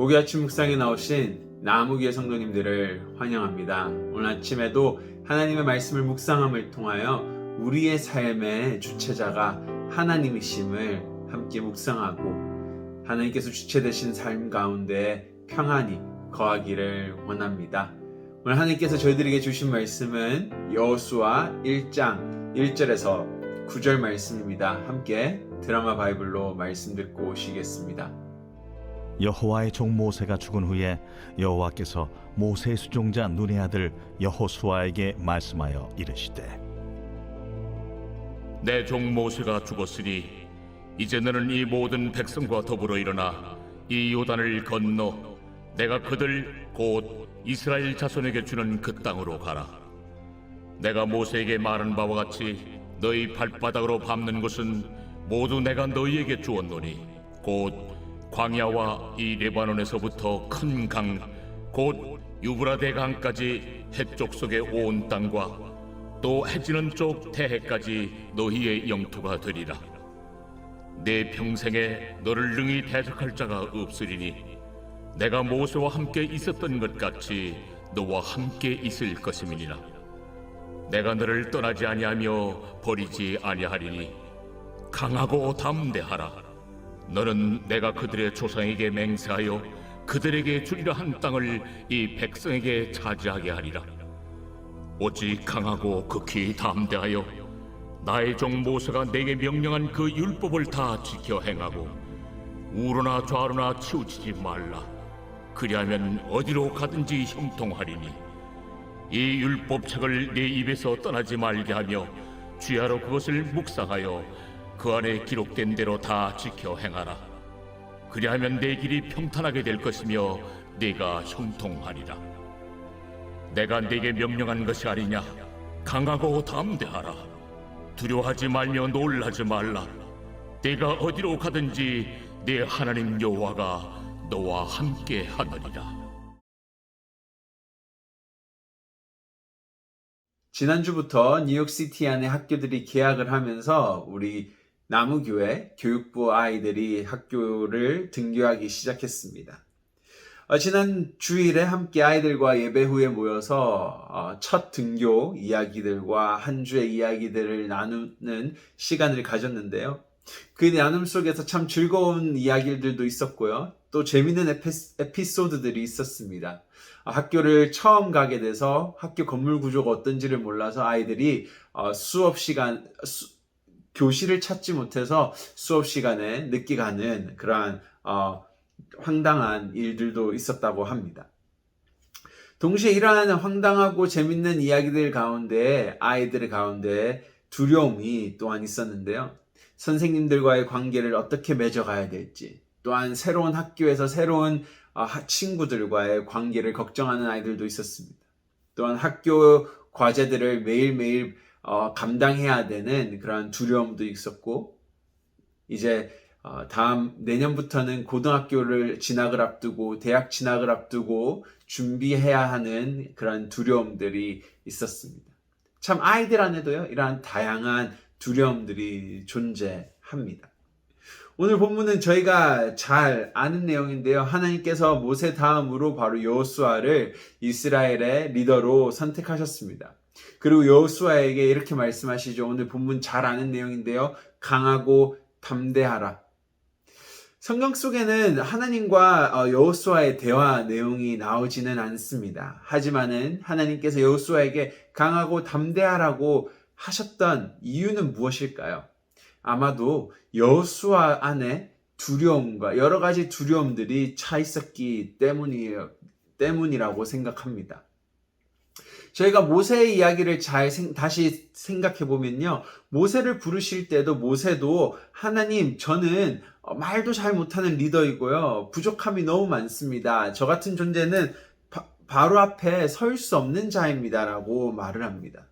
목요 아침 묵상에 나오신 나무교회 성도님들을 환영합니다. 오늘 아침에도 하나님의 말씀을 묵상함을 통하여 우리의 삶의 주체자가 하나님이심을 함께 묵상하고 하나님께서 주체 되신 삶 가운데 평안히 거하기를 원합니다. 오늘 하나님께서 저희들에게 주신 말씀은 여호수아 1장 1절에서 9절 말씀입니다. 함께 드라마 바이블로 말씀 듣고 오시겠습니다. 여호와의 종 모세가 죽은 후에 여호와께서 모세의 수종자 눈의 아들 여호수아에게 말씀하여 이르시되 내 종 모세가 죽었으니 이제 너는 이 모든 백성과 더불어 일어나 이 요단을 건너 내가 그들 곧 이스라엘 자손에게 주는 그 땅으로 가라. 내가 모세에게 말한 바와 같이 너희 발바닥으로 밟는 것은 모두 내가 너희에게 주었노니 곧 광야와 이 레바논에서부터 큰 강, 곧 유브라데 강까지 해쪽 속의 온 땅과 또 해지는 쪽 태해까지 너희의 영토가 되리라. 내 평생에 너를 능히 대적할 자가 없으리니 내가 모세와 함께 있었던 것 같이 너와 함께 있을 것임이니라. 내가 너를 떠나지 아니하며 버리지 아니하리니 강하고 담대하라. 너는 내가 그들의 조상에게 맹세하여 그들에게 주리라 한 땅을 이 백성에게 차지하게 하리라. 오직 강하고 극히 담대하여 나의 종 모세가 내게 명령한 그 율법을 다 지켜 행하고 우로나 좌로나 치우치지 말라. 그리하면 어디로 가든지 형통하리니 이 율법책을 내 입에서 떠나지 말게 하며 주야로 그것을 묵상하여 그 안에 기록된 대로 다 지켜 행하라. 그리하면 내 길이 평탄하게 될 것이며 네가 형통하리라. 내가 네게 명령한 것이 아니냐. 강하고 담대하라. 두려워하지 말며 놀라지 말라. 네가 어디로 가든지 네 하나님 여호와가 너와 함께 하느니라. 지난주부터 뉴욕시티 안에 학교들이 개학을 하면서 우리 나무교회 교육부 아이들이 학교를 등교하기 시작했습니다. 지난 주일에 함께 아이들과 예배 후에 모여서 첫 등교 이야기들과 한 주의 이야기들을 나누는 시간을 가졌는데요. 그 나눔 속에서 참 즐거운 이야기들도 있었고요. 또 재미있는 에피소드들이 있었습니다. 학교를 처음 가게 돼서 학교 건물 구조가 어떤지를 몰라서 아이들이 교실을 찾지 못해서 수업 시간에 늦게 가는 그러한 황당한 일들도 있었다고 합니다. 동시에 이러한 황당하고 재밌는 이야기들 가운데 아이들 가운데 두려움이 또한 있었는데요. 선생님들과의 관계를 어떻게 맺어가야 될지, 또한 새로운 학교에서 새로운 친구들과의 관계를 걱정하는 아이들도 있었습니다. 또한 학교 과제들을 매일매일 감당해야 되는 그런 두려움도 있었고, 이제 다음 내년부터는 고등학교를 진학을 앞두고 대학 진학을 앞두고 준비해야 하는 그런 두려움들이 있었습니다. 참 아이들 안에도요, 이러한 다양한 두려움들이 존재합니다. 오늘 본문은 저희가 잘 아는 내용인데요. 하나님께서 모세 다음으로 바로 여호수아를 이스라엘의 리더로 선택하셨습니다. 그리고 여호수아에게 이렇게 말씀하시죠. 오늘 본문 잘 아는 내용인데요. 강하고 담대하라. 성경 속에는 하나님과 여호수아의 대화 내용이 나오지는 않습니다. 하지만은 하나님께서 여호수아에게 강하고 담대하라고 하셨던 이유는 무엇일까요? 아마도 여호수아 안에 두려움과 여러 가지 두려움들이 차 있었기 때문이라고 생각합니다. 저희가 모세의 이야기를 다시 생각해 보면요. 모세를 부르실 때도 모세도 하나님, 저는 말도 잘 못하는 리더이고요. 부족함이 너무 많습니다. 저 같은 존재는 바로 앞에 설 수 없는 자입니다. 라고 말을 합니다.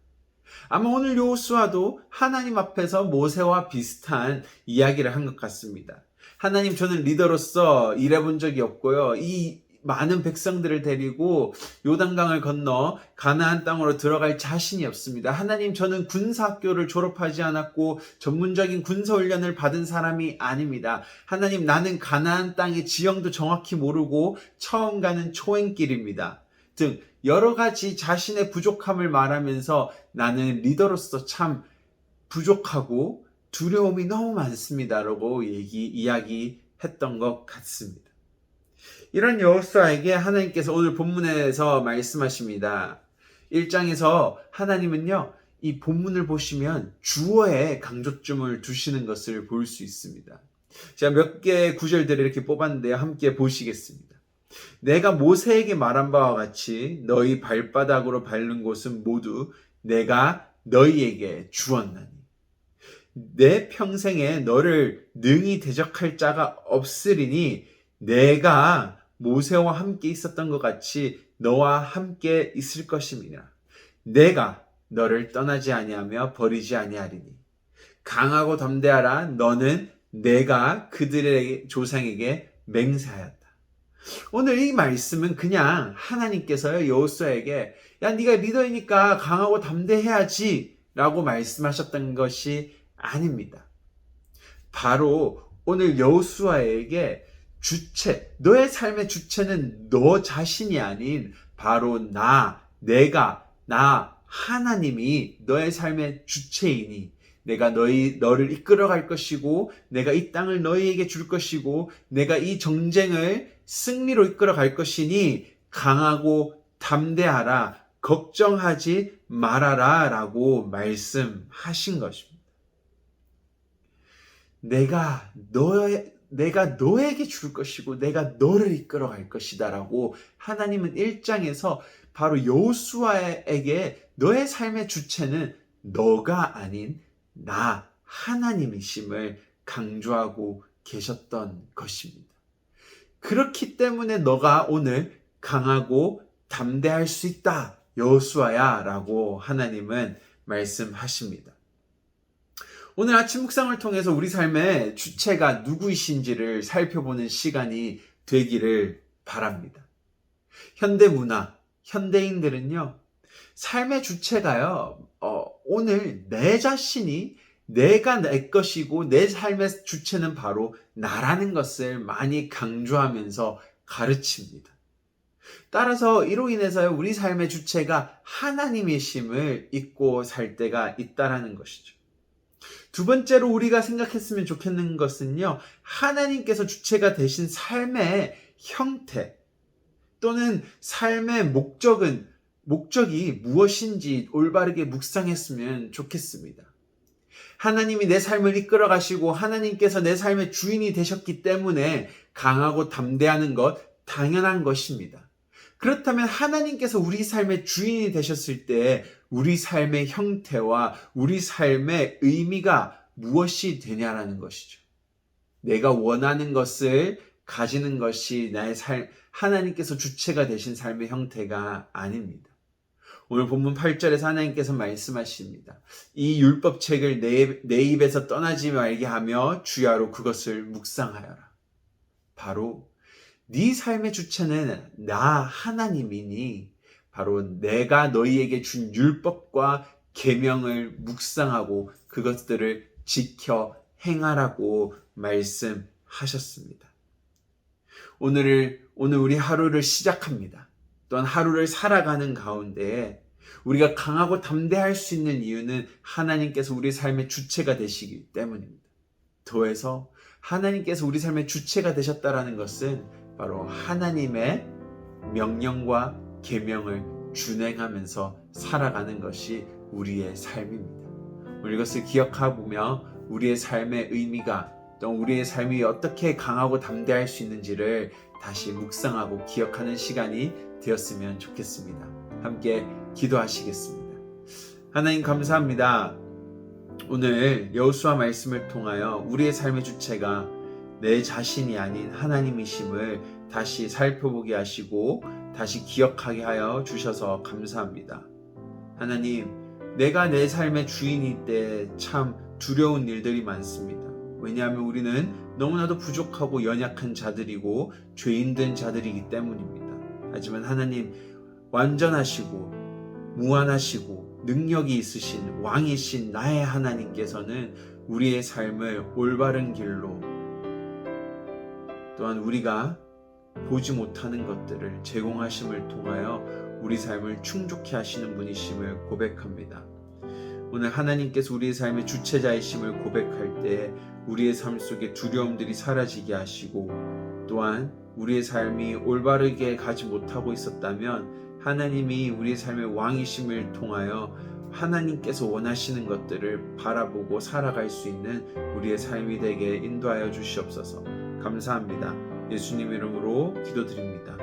아마 오늘 여호수아도 하나님 앞에서 모세와 비슷한 이야기를 한 것 같습니다. 하나님, 저는 리더로서 일해본 적이 없고요. 이 많은 백성들을 데리고 요단강을 건너 가나안 땅으로 들어갈 자신이 없습니다. 하나님, 저는 군사학교를 졸업하지 않았고 전문적인 군사훈련을 받은 사람이 아닙니다. 하나님, 나는 가나안 땅의 지형도 정확히 모르고 처음 가는 초행길입니다. 등 여러 가지 자신의 부족함을 말하면서 나는 리더로서 참 부족하고 두려움이 너무 많습니다. 라고 이야기했던 것 같습니다. 이런 여호수아에게 하나님께서 오늘 본문에서 말씀하십니다. 1장에서 하나님은요, 이 본문을 보시면 주어에 강조점을 두시는 것을 볼 수 있습니다. 제가 몇 개의 구절들을 이렇게 뽑았는데요. 함께 보시겠습니다. 내가 모세에게 말한 바와 같이 너희 발바닥으로 밟는 곳은 모두 내가 너희에게 주었나니 내 평생에 너를 능히 대적할 자가 없으리니 내가 모세와 함께 있었던 것 같이 너와 함께 있을 것임이라. 내가 너를 떠나지 아니하며 버리지 아니하리니 강하고 담대하라. 너는 내가 그들의 조상에게 맹세하였다. 오늘 이 말씀은 그냥 하나님께서요, 여호수아에게 야, 네가 리더이니까 강하고 담대해야지 라고 말씀하셨던 것이 아닙니다. 바로 오늘 여호수아에게 너의 삶의 주체는 너 자신이 아닌 바로 나 하나님이 너의 삶의 주체이니 내가 너를 이끌어갈 것이고 내가 이 땅을 너희에게 줄 것이고 내가 이 정쟁을 승리로 이끌어갈 것이니 강하고 담대하라, 걱정하지 말아라 라고 말씀하신 것입니다. 내가 너에게 줄 것이고 내가 너를 이끌어갈 것이다 라고 하나님은 1장에서 바로 여호수아에게 너의 삶의 주체는 너가 아닌 나 하나님이심을 강조하고 계셨던 것입니다. 그렇기 때문에 너가 오늘 강하고 담대할 수 있다 여호수아야 라고 하나님은 말씀하십니다. 오늘 아침 묵상을 통해서 우리 삶의 주체가 누구이신지를 살펴보는 시간이 되기를 바랍니다. 현대문화, 현대인들은요, 삶의 주체가요, 오늘 내 자신이 내가 내 것이고 내 삶의 주체는 바로 나라는 것을 많이 강조하면서 가르칩니다. 따라서 이로 인해서 우리 삶의 주체가 하나님이심을 잊고 살 때가 있다라는 것이죠. 두 번째로 우리가 생각했으면 좋겠는 것은요, 하나님께서 주체가 되신 삶의 형태 또는 삶의 목적이 무엇인지 올바르게 묵상했으면 좋겠습니다. 하나님이 내 삶을 이끌어 가시고 하나님께서 내 삶의 주인이 되셨기 때문에 강하고 담대하는 것 당연한 것입니다. 그렇다면 하나님께서 우리 삶의 주인이 되셨을 때 우리 삶의 형태와 우리 삶의 의미가 무엇이 되냐라는 것이죠. 내가 원하는 것을 가지는 것이 나의 하나님께서 주체가 되신 삶의 형태가 아닙니다. 오늘 본문 8절에서 하나님께서 말씀하십니다. 이 율법책을 내 입에서 떠나지 말게 하며 주야로 그것을 묵상하여라. 바로 네 삶의 주체는 나 하나님이니 바로 내가 너희에게 준 율법과 계명을 묵상하고 그것들을 지켜 행하라고 말씀하셨습니다. 오늘 우리 하루를 시작합니다. 또한 하루를 살아가는 가운데 우리가 강하고 담대할 수 있는 이유는 하나님께서 우리 삶의 주체가 되시기 때문입니다. 더해서 하나님께서 우리 삶의 주체가 되셨다라는 것은 바로 하나님의 명령과 계명을 준행하면서 살아가는 것이 우리의 삶입니다. 우리 이것을 기억하며 우리의 삶의 의미가 또 우리의 삶이 어떻게 강하고 담대할 수 있는지를 다시 묵상하고 기억하는 시간이 되었으면 좋겠습니다. 함께 기도하시겠습니다. 하나님 감사합니다. 오늘 여호수아 말씀을 통하여 우리의 삶의 주체가 내 자신이 아닌 하나님이심을 다시 살펴보게 하시고 다시 기억하게 하여 주셔서 감사합니다. 하나님, 내가 내 삶의 주인일 때 참 두려운 일들이 많습니다. 왜냐하면 우리는 너무나도 부족하고 연약한 자들이고 죄인된 자들이기 때문입니다. 하지만 하나님 완전하시고 무한하시고 능력이 있으신 왕이신 나의 하나님께서는 우리의 삶을 올바른 길로, 또한 우리가 보지 못하는 것들을 제공하심을 통하여 우리 삶을 충족케 하시는 분이심을 고백합니다. 오늘 하나님께서 우리의 삶의 주체자이심을 고백할 때 우리의 삶 속에 두려움들이 사라지게 하시고, 또한 우리의 삶이 올바르게 가지 못하고 있었다면 하나님이 우리의 삶의 왕이심을 통하여 하나님께서 원하시는 것들을 바라보고 살아갈 수 있는 우리의 삶이 되게 인도하여 주시옵소서. 감사합니다. 예수님 이름으로 기도드립니다.